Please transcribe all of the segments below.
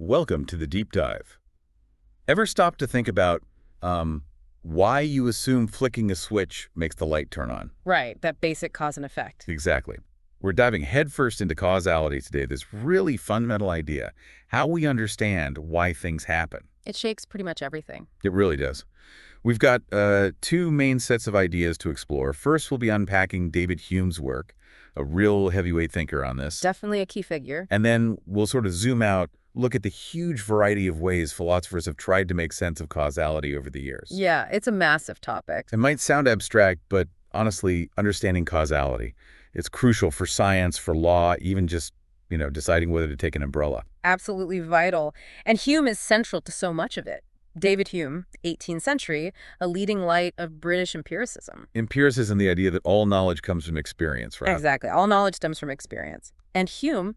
Welcome to the deep dive. Ever stop to think about why you assume flicking a switch makes the light turn on? Right, that basic cause and effect. Exactly. We're diving headfirst into causality today, this really fundamental idea, how we understand why things happen. It shakes pretty much everything. It really does. We've got two main sets of ideas to explore. First, we'll be unpacking David Hume's work, a real heavyweight thinker on this. Definitely a key figure. And then we'll sort of zoom out, look at the huge variety of ways philosophers have tried to make sense of causality over the years. Yeah, it's a massive topic. It might sound abstract, but honestly, understanding causality, it's crucial for science, for law, even just, deciding whether to take an umbrella. Absolutely vital. And Hume is central to so much of it. David Hume, 18th century, a leading light of British empiricism. Empiricism, the idea that all knowledge comes from experience, right? Exactly. All knowledge stems from experience. And Hume,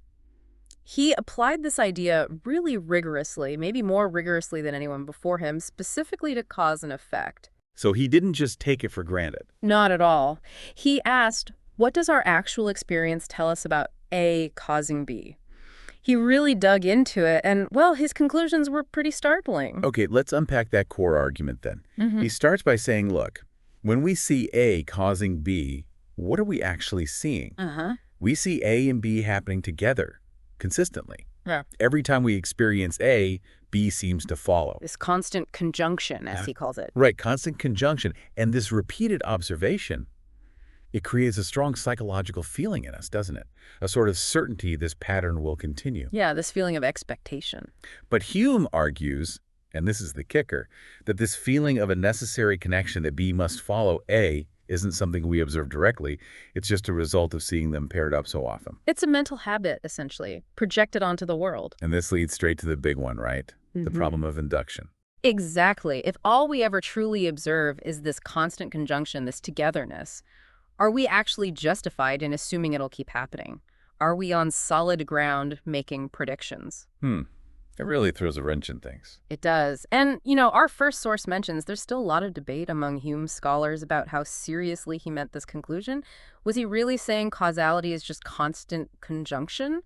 he applied this idea really rigorously, maybe more rigorously than anyone before him, specifically to cause and effect. So he didn't just take it for granted. Not at all. He asked, what does our actual experience tell us about A causing B? He really dug into it, and, well, his conclusions were pretty startling. Okay, let's unpack that core argument then. He starts by saying, look, when we see A causing B, what are we actually seeing? We see A and B happening together, consistently. Yeah. Every time we experience A, B seems to follow. This constant conjunction, as he calls it. Right, constant conjunction. And this repeated observation, it creates a strong psychological feeling in us, doesn't it? A sort of certainty this pattern will continue. Yeah, this feeling of expectation. But Hume argues, and this is the kicker, that this feeling of a necessary connection that B must follow A isn't something we observe directly. It's just a result of seeing them paired up so often. It's a mental habit, essentially, projected onto the world. And this leads straight to the big one, right? The problem of induction. Exactly. If all we ever truly observe is this constant conjunction, this togetherness, are we actually justified in assuming it'll keep happening? Are we on solid ground making predictions? It really throws a wrench in things. It does. And, our first source mentions there's still a lot of debate among Hume scholars about how seriously he meant this conclusion. Was he really saying causality is just constant conjunction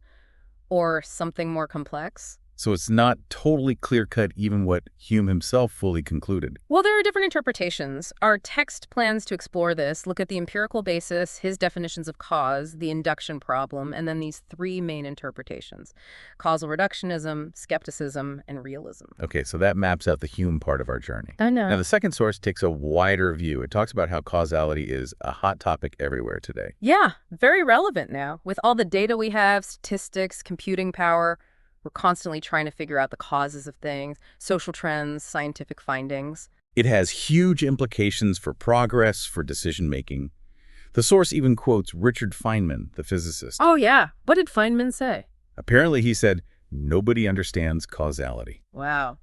or something more complex? So it's not totally clear-cut even what Hume himself fully concluded. Well, there are different interpretations. Our text plans to explore this, look at the empirical basis, his definitions of cause, the induction problem, and then these three main interpretations: causal reductionism, skepticism, and realism. Okay, so that maps out the Hume part of our journey. I know. Now, the second source takes a wider view. It talks about how causality is a hot topic everywhere today. Yeah, very relevant now. With all the data we have, statistics, computing power, we're constantly trying to figure out the causes of things, social trends, scientific findings. It has huge implications for progress, for decision-making. The source even quotes Richard Feynman, the physicist. Oh, yeah. What did Feynman say? Apparently, he said, nobody understands causality. Wow.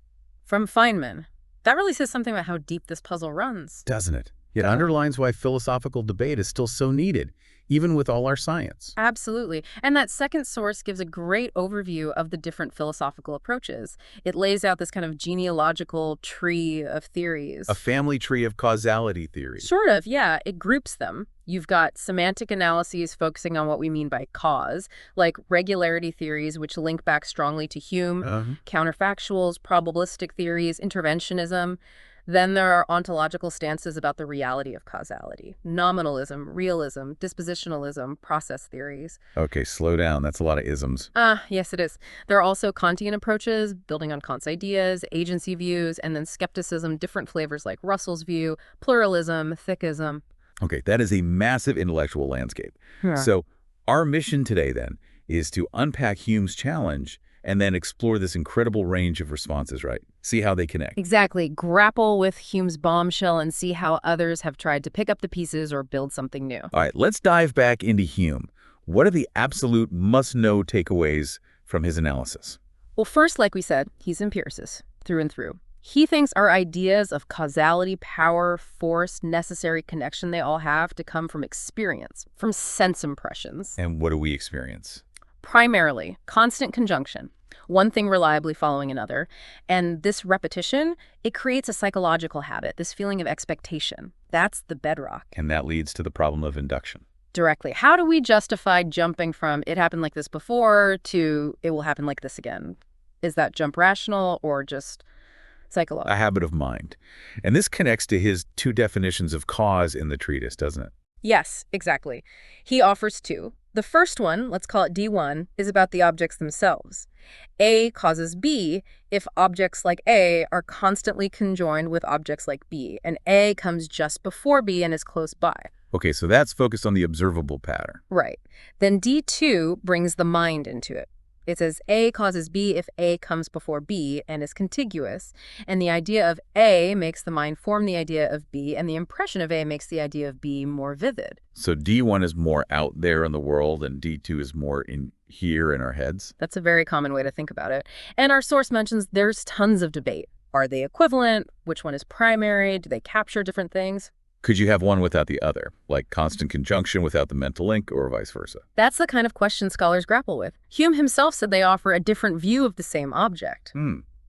From Feynman. That really says something about how deep this puzzle runs. Doesn't it? It underlines why philosophical debate is still so needed, even with all our science. Absolutely. And that second source gives a great overview of the different philosophical approaches. It lays out this kind of genealogical tree of theories. A family tree of causality theories. Sort of, yeah. It groups them. You've got semantic analyses focusing on what we mean by cause, like regularity theories, which link back strongly to Hume, counterfactuals, probabilistic theories, interventionism. Then there are ontological stances about the reality of causality: nominalism, realism, dispositionalism, process theories. Okay, slow down. That's a lot of isms. Yes, it is. There are also Kantian approaches, building on Kant's ideas, agency views, and then skepticism, different flavors like Russell's view, pluralism, thickism. Okay, that is a massive intellectual landscape. Yeah. So our mission today, then, is to unpack Hume's challenge and then explore this incredible range of responses, right? See how they connect. Exactly. Grapple with Hume's bombshell and see how others have tried to pick up the pieces or build something new. All right, let's dive back into Hume. What are the absolute must-know takeaways from his analysis? Well, first, like we said, he's an empiricist through and through. He thinks our ideas of causality, power, force, necessary connection they all have to come from experience, from sense impressions. And what do we experience? Primarily, constant conjunction, one thing reliably following another. And this repetition, it creates a psychological habit, this feeling of expectation. That's the bedrock. And that leads to the problem of induction. Directly. How do we justify jumping from it happened like this before to it will happen like this again? Is that jump rational or just psychological? A habit of mind. And this connects to his two definitions of cause in the treatise, doesn't it? Yes, exactly. He offers two. The first one, let's call it D1, is about the objects themselves. A causes B if objects like A are constantly conjoined with objects like B, and A comes just before B and is close by. Okay, so that's focused on the observable pattern. Right. Then D2 brings the mind into it. It says A causes B if A comes before B and is contiguous, and the idea of A makes the mind form the idea of B, and the impression of A makes the idea of B more vivid. So D1 is more out there in the world, and D2 is more in here in our heads? That's a very common way to think about it. And our source mentions there's tons of debate. Are they equivalent? Which one is primary? Do they capture different things? Could you have one without the other, like constant conjunction without the mental link, or vice versa? That's the kind of question scholars grapple with. Hume himself said they offer a different view of the same object.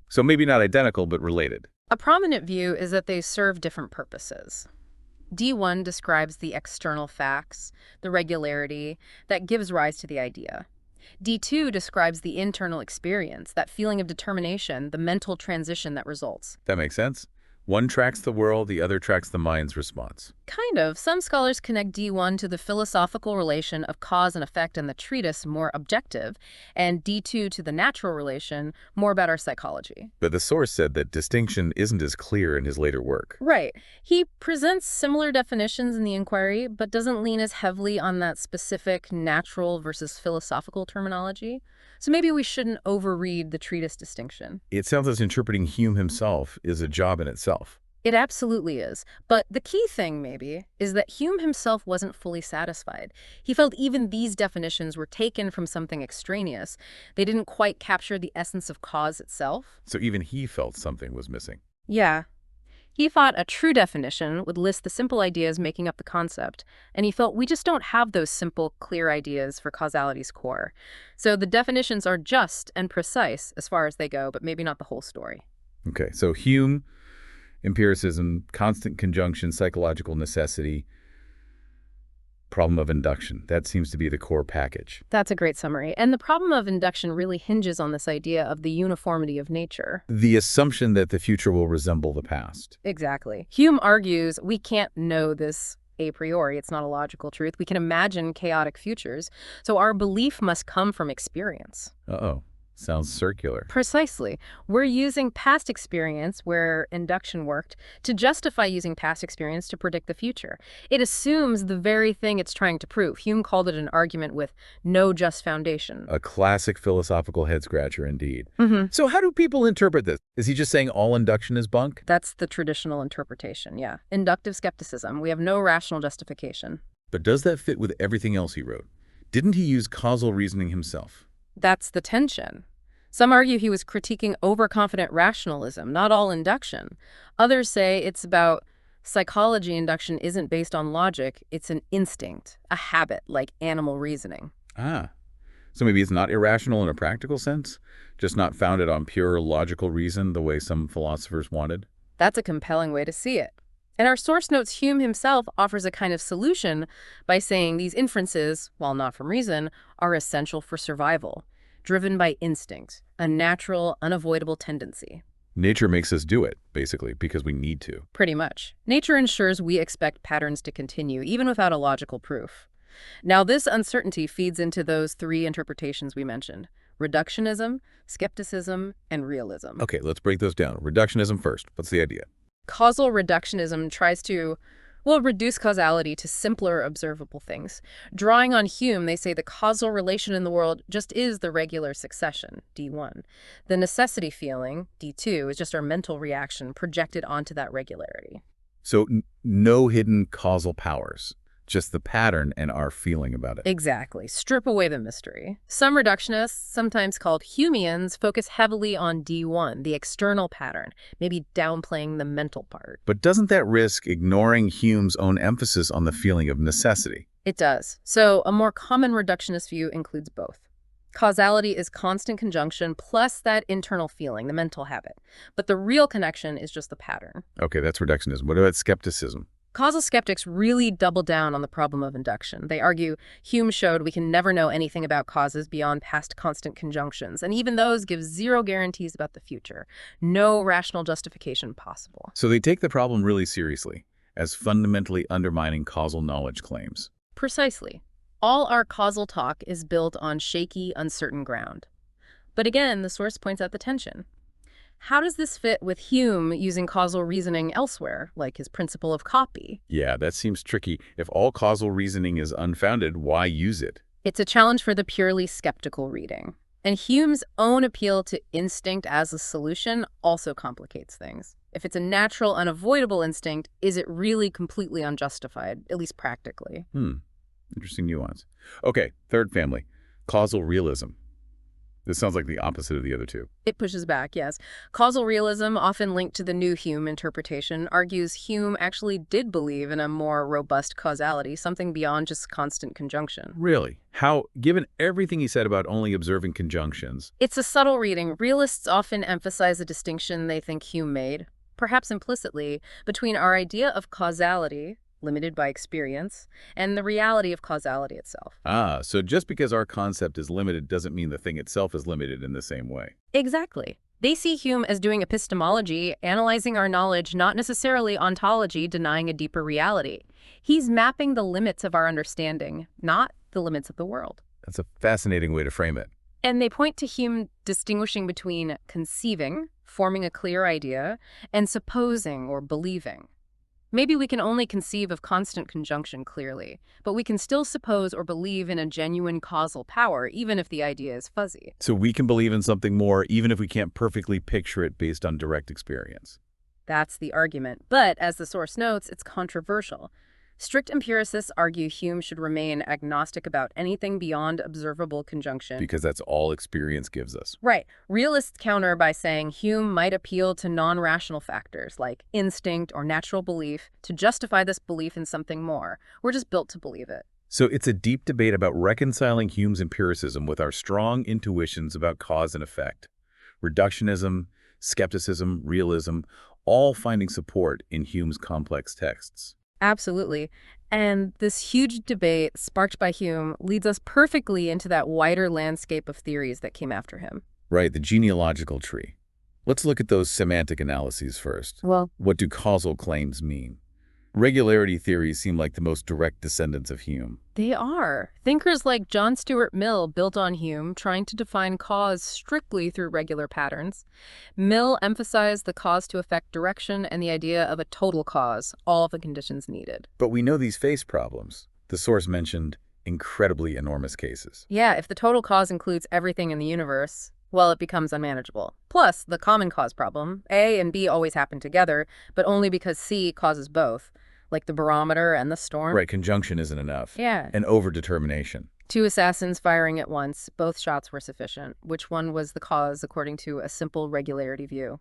So maybe not identical, but related. A prominent view is that they serve different purposes. D1 describes the external facts, the regularity that gives rise to the idea. D2 describes the internal experience, that feeling of determination, the mental transition that results. That makes sense. One tracks the world, the other tracks the mind's response. Kind of. Some scholars connect D1 to the philosophical relation of cause and effect in the treatise, more objective, and D2 to the natural relation, more about our psychology. But the source said that distinction isn't as clear in his later work. Right. He presents similar definitions in the inquiry, but doesn't lean as heavily on that specific natural versus philosophical terminology. So maybe we shouldn't overread the treatise distinction. It sounds as interpreting Hume himself is a job in itself. It absolutely is. But the key thing, maybe, is that Hume himself wasn't fully satisfied. He felt even these definitions were taken from something extraneous. They didn't quite capture the essence of cause itself. So even he felt something was missing. Yeah. He thought a true definition would list the simple ideas making up the concept, and he felt we just don't have those simple, clear ideas for causality's core. So the definitions are just and precise as far as they go, but maybe not the whole story. Okay, so Hume, empiricism, constant conjunction, psychological necessity, problem of induction. That seems to be the core package. That's a great summary. And the problem of induction really hinges on this idea of the uniformity of nature. The assumption that the future will resemble the past. Exactly. Hume argues we can't know this a priori. It's not a logical truth. We can imagine chaotic futures. So our belief must come from experience. Uh-oh. Sounds circular. Precisely. We're using past experience, where induction worked, to justify using past experience to predict the future. It assumes the very thing it's trying to prove. Hume called it an argument with no just foundation. A classic philosophical head-scratcher indeed. So how do people interpret this? Is he just saying all induction is bunk? That's the traditional interpretation, yeah. Inductive skepticism. We have no rational justification. But does that fit with everything else he wrote? Didn't he use causal reasoning himself? That's the tension. Some argue he was critiquing overconfident rationalism, not all induction. Others say it's about psychology. Induction isn't based on logic, it's an instinct, a habit, like animal reasoning. Ah, so maybe it's not irrational in a practical sense, just not founded on pure logical reason the way some philosophers wanted? That's a compelling way to see it. And our source notes Hume himself offers a kind of solution by saying these inferences, while not from reason, are essential for survival, driven by instinct, a natural, unavoidable tendency. Nature makes us do it, basically, because we need to. Pretty much. Nature ensures we expect patterns to continue, even without a logical proof. Now, this uncertainty feeds into those three interpretations we mentioned: reductionism, skepticism, and realism. Okay, let's break those down. Reductionism first. What's the idea? Causal reductionism tries to, well, reduce causality to simpler observable things. Drawing on Hume, they say the causal relation in the world just is the regular succession, D1. The necessity feeling, D2, is just our mental reaction projected onto that regularity. So no hidden causal powers, just the pattern and our feeling about it. Exactly. Strip away the mystery. Some reductionists, sometimes called Humeans, focus heavily on D1, the external pattern, maybe downplaying the mental part. But doesn't that risk ignoring Hume's own emphasis on the feeling of necessity? It does. So a more common reductionist view includes both. Causality is constant conjunction plus that internal feeling, the mental habit. But the real connection is just the pattern. Okay, that's reductionism. What about skepticism? Causal skeptics really double down on the problem of induction. They argue Hume showed we can never know anything about causes beyond past constant conjunctions, and even those give zero guarantees about the future. No rational justification possible. So they take the problem really seriously, as fundamentally undermining causal knowledge claims. Precisely. All our causal talk is built on shaky, uncertain ground. But again, the source points out the tension. How does this fit with Hume using causal reasoning elsewhere, like his principle of copy? Yeah, that seems tricky. If all causal reasoning is unfounded, why use it? It's a challenge for the purely skeptical reading. And Hume's own appeal to instinct as a solution also complicates things. If it's a natural, unavoidable instinct, is it really completely unjustified, at least practically? Interesting nuance. Okay, third family, causal realism. This sounds like the opposite of the other two. It pushes back, yes. Causal realism, often linked to the new Hume interpretation, argues Hume actually did believe in a more robust causality, something beyond just constant conjunction. Really? How, given everything he said about only observing conjunctions? It's a subtle reading. Realists often emphasize a distinction they think Hume made, perhaps implicitly, between our idea of causality, limited by experience, and the reality of causality itself. So just because our concept is limited doesn't mean the thing itself is limited in the same way. Exactly. They see Hume as doing epistemology, analyzing our knowledge, not necessarily ontology, denying a deeper reality. He's mapping the limits of our understanding, not the limits of the world. That's a fascinating way to frame it. And they point to Hume distinguishing between conceiving, forming a clear idea, and supposing or believing. Maybe we can only conceive of constant conjunction clearly, but we can still suppose or believe in a genuine causal power, even if the idea is fuzzy. So we can believe in something more, even if we can't perfectly picture it based on direct experience. That's the argument. But, as the source notes, it's controversial. Strict empiricists argue Hume should remain agnostic about anything beyond observable conjunction. Because that's all experience gives us. Right. Realists counter by saying Hume might appeal to non-rational factors like instinct or natural belief to justify this belief in something more. We're just built to believe it. So it's a deep debate about reconciling Hume's empiricism with our strong intuitions about cause and effect. Reductionism, skepticism, realism, all finding support in Hume's complex texts. Absolutely. And this huge debate sparked by Hume leads us perfectly into that wider landscape of theories that came after him. Right, the genealogical tree. Let's look at those semantic analyses first. Well, what do causal claims mean? Regularity theories seem like the most direct descendants of Hume. They are. Thinkers like John Stuart Mill built on Hume, trying to define cause strictly through regular patterns. Mill emphasized the cause-to-effect direction and the idea of a total cause, all the conditions needed. But we know these face problems. The source mentioned incredibly enormous cases. Yeah, if the total cause includes everything in the universe, well, it becomes unmanageable. Plus, the common cause problem. A and B always happen together, but only because C causes both. Like the barometer and the storm. Right, conjunction isn't enough. Yeah. And overdetermination. Two assassins firing at once, both shots were sufficient. Which one was the cause according to a simple regularity view?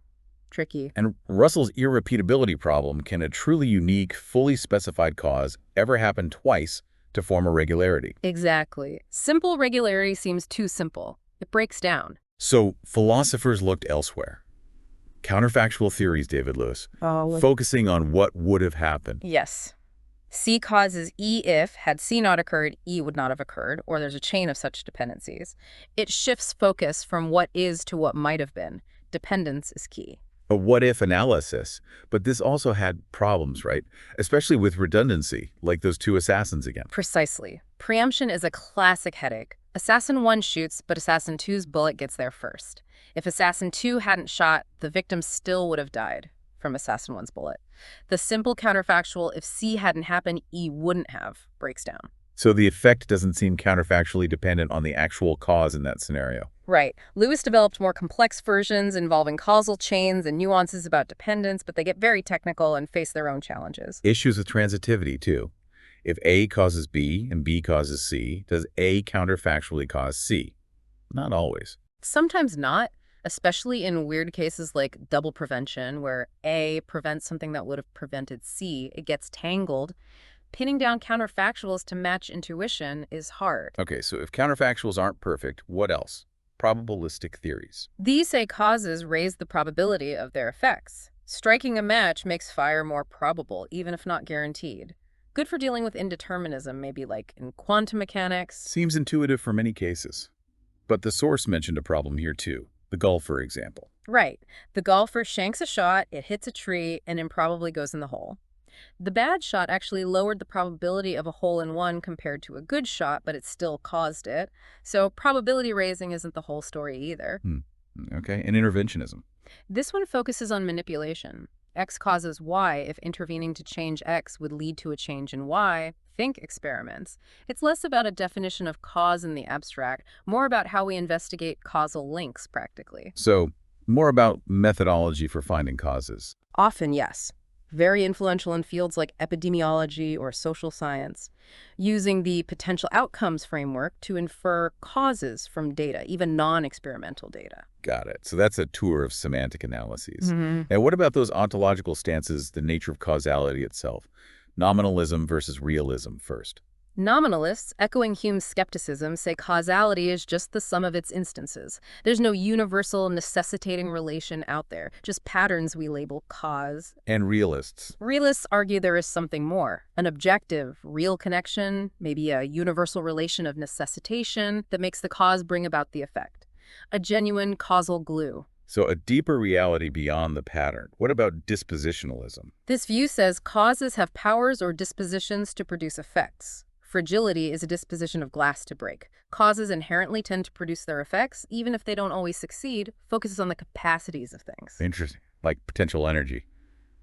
Tricky. And Russell's irrepeatability problem: can a truly unique, fully specified cause ever happen twice to form a regularity? Exactly. Simple regularity seems too simple. It breaks down. So philosophers looked elsewhere. Counterfactual theories, David Lewis, focusing on what would have happened. Yes. C causes E if, had C not occurred, E would not have occurred, or there's a chain of such dependencies. It shifts focus from what is to what might have been. Dependence is key. A what-if analysis, but this also had problems, right? Especially with redundancy, like those two assassins again. Precisely. Preemption is a classic headache. Assassin 1 shoots, but Assassin 2's bullet gets there first. If Assassin 2 hadn't shot, the victim still would have died from Assassin 1's bullet. The simple counterfactual, if C hadn't happened, E wouldn't have, breaks down. So the effect doesn't seem counterfactually dependent on the actual cause in that scenario. Right. Lewis developed more complex versions involving causal chains and nuances about dependence, but they get very technical and face their own challenges. Issues with transitivity, too. If A causes B and B causes C, does A counterfactually cause C? Not always. Sometimes not, especially in weird cases like double prevention, where A prevents something that would have prevented C. It gets tangled. Pinning down counterfactuals to match intuition is hard. Okay, so if counterfactuals aren't perfect, what else? Probabilistic theories. These say causes raise the probability of their effects. Striking a match makes fire more probable, even if not guaranteed. Good for dealing with indeterminism, maybe like in quantum mechanics. Seems intuitive for many cases. But the source mentioned a problem here too. The golfer example. Right. The golfer shanks a shot, it hits a tree, and improbably goes in the hole. The bad shot actually lowered the probability of a hole-in-one compared to a good shot, but it still caused it. So probability raising isn't the whole story either. Okay, and interventionism. This one focuses on manipulation. X causes Y if intervening to change X would lead to a change in Y. Think experiments. It's less about a definition of cause in the abstract, more about how we investigate causal links practically. So, more about methodology for finding causes. Often, yes. Very influential in fields like epidemiology or social science, using the potential outcomes framework to infer causes from data, even non-experimental data. Got it. So that's a tour of semantic analyses. And what about those ontological stances, the nature of causality itself? Nominalism versus realism first. Nominalists, echoing Hume's skepticism, say causality is just the sum of its instances. There's no universal necessitating relation out there, just patterns we label cause. And realists. Realists argue there is something more, an objective, real connection, maybe a universal relation of necessitation that makes the cause bring about the effect. A genuine causal glue. So a deeper reality beyond the pattern. What about dispositionalism? This view says causes have powers or dispositions to produce effects. Fragility is a disposition of glass to break. Causes inherently tend to produce their effects, even if they don't always succeed, focuses on the capacities of things. Interesting. Like potential energy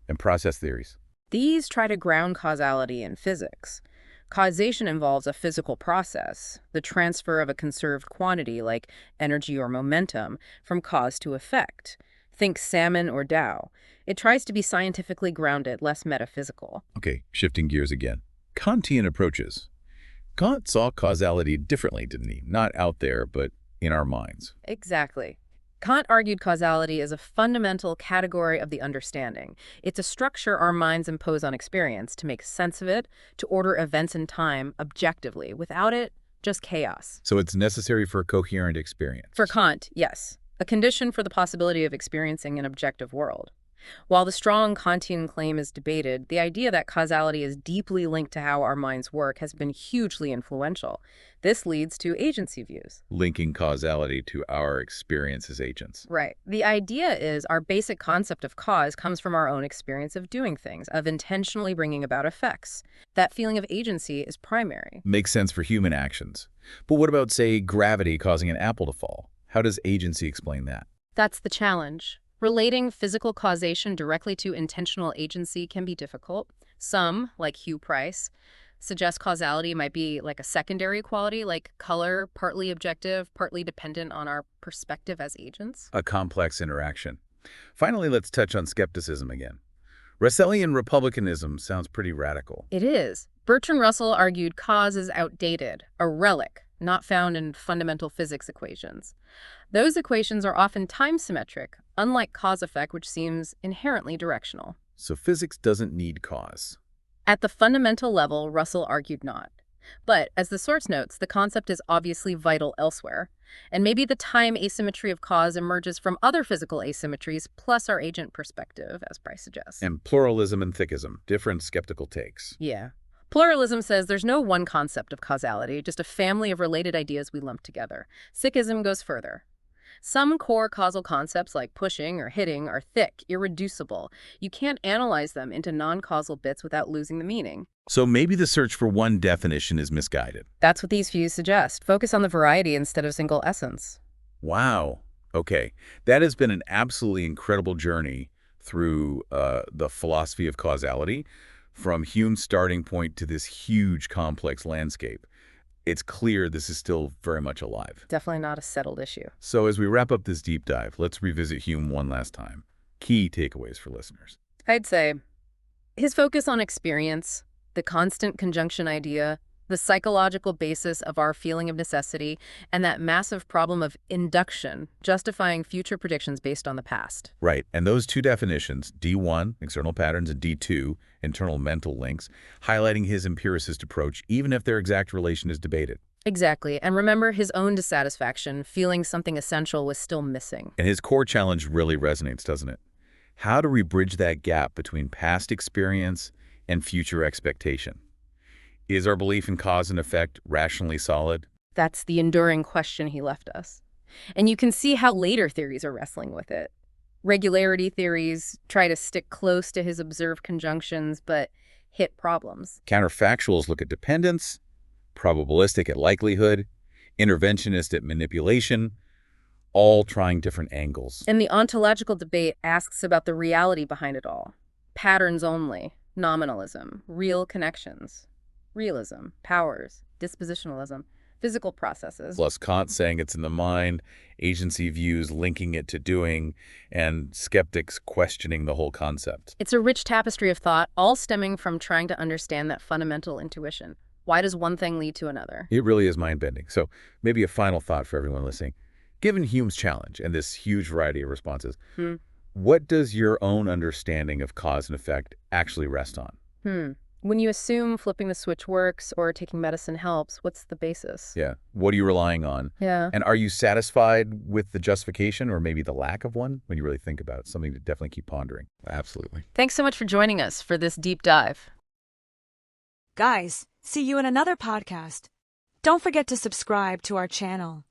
and process theories. These try to ground causality in physics. Causation involves a physical process, the transfer of a conserved quantity like energy or momentum from cause to effect. Think salmon or Tao. It tries to be scientifically grounded, less metaphysical. Okay, shifting gears again. Kantian approaches. Kant saw causality differently, didn't he? Not out there, but in our minds. Exactly. Kant argued causality is a fundamental category of the understanding. It's a structure our minds impose on experience to make sense of it, to order events in time objectively. Without it, just chaos. So it's necessary for a coherent experience. For Kant, yes. A condition for the possibility of experiencing an objective world. While the strong Kantian claim is debated, the idea that causality is deeply linked to how our minds work has been hugely influential. This leads to agency views. Linking causality to our experience as agents. Right. The idea is our basic concept of cause comes from our own experience of doing things, of intentionally bringing about effects. That feeling of agency is primary. Makes sense for human actions. But what about, say, gravity causing an apple to fall? How does agency explain that? That's the challenge. Relating physical causation directly to intentional agency can be difficult. Some, like Hugh Price, suggest causality might be like a secondary quality, like color, partly objective, partly dependent on our perspective as agents. A complex interaction. Finally, let's touch on skepticism again. Russellian republicanism sounds pretty radical. It is. Bertrand Russell argued cause is outdated, a relic, not found in fundamental physics equations. Those equations are often time-symmetric, unlike cause-effect, which seems inherently directional. So physics doesn't need cause. At the fundamental level, Russell argued not. But, as the source notes, the concept is obviously vital elsewhere. And maybe the time asymmetry of cause emerges from other physical asymmetries, plus our agent perspective, as Price suggests. And pluralism and thickism, different skeptical takes. Yeah. Pluralism says there's no one concept of causality, just a family of related ideas we lump together. Cetism goes further. Some core causal concepts like pushing or hitting are thick, irreducible. You can't analyze them into non-causal bits without losing the meaning. So maybe the search for one definition is misguided. That's what these views suggest. Focus on the variety instead of single essence. Wow. Okay. That has been an absolutely incredible journey through the philosophy of causality, from Hume's starting point to this huge complex landscape. It's clear this is still very much alive. Definitely not a settled issue. So as we wrap up this deep dive, let's revisit Hume one last time. Key takeaways for listeners. I'd say his focus on experience, the constant conjunction idea, the psychological basis of our feeling of necessity, and that massive problem of induction, justifying future predictions based on the past. Right, and those two definitions, D1, external patterns, and D2, internal mental links, highlighting his empiricist approach, even if their exact relation is debated. Exactly, and remember his own dissatisfaction, feeling something essential was still missing. And his core challenge really resonates, doesn't it? How do we bridge that gap between past experience and future expectation? Is our belief in cause and effect rationally solid? That's the enduring question he left us. And you can see how later theories are wrestling with it. Regularity theories try to stick close to his observed conjunctions, but hit problems. Counterfactuals look at dependence, probabilistic at likelihood, interventionist at manipulation, all trying different angles. And the ontological debate asks about the reality behind it all. Patterns only, nominalism, real connections, realism, powers, dispositionalism, physical processes. Plus Kant saying it's in the mind, agency views linking it to doing, and skeptics questioning the whole concept. It's a rich tapestry of thought, all stemming from trying to understand that fundamental intuition. Why does one thing lead to another? It really is mind-bending. So maybe a final thought for everyone listening. Given Hume's challenge and this huge variety of responses, what does your own understanding of cause and effect actually rest on? When you assume flipping the switch works or taking medicine helps, what's the basis? Yeah. What are you relying on? Yeah. And are you satisfied with the justification or maybe the lack of one when you really think about it? Something to definitely keep pondering. Absolutely. Thanks so much for joining us for this deep dive. Guys, see you in another podcast. Don't forget to subscribe to our channel.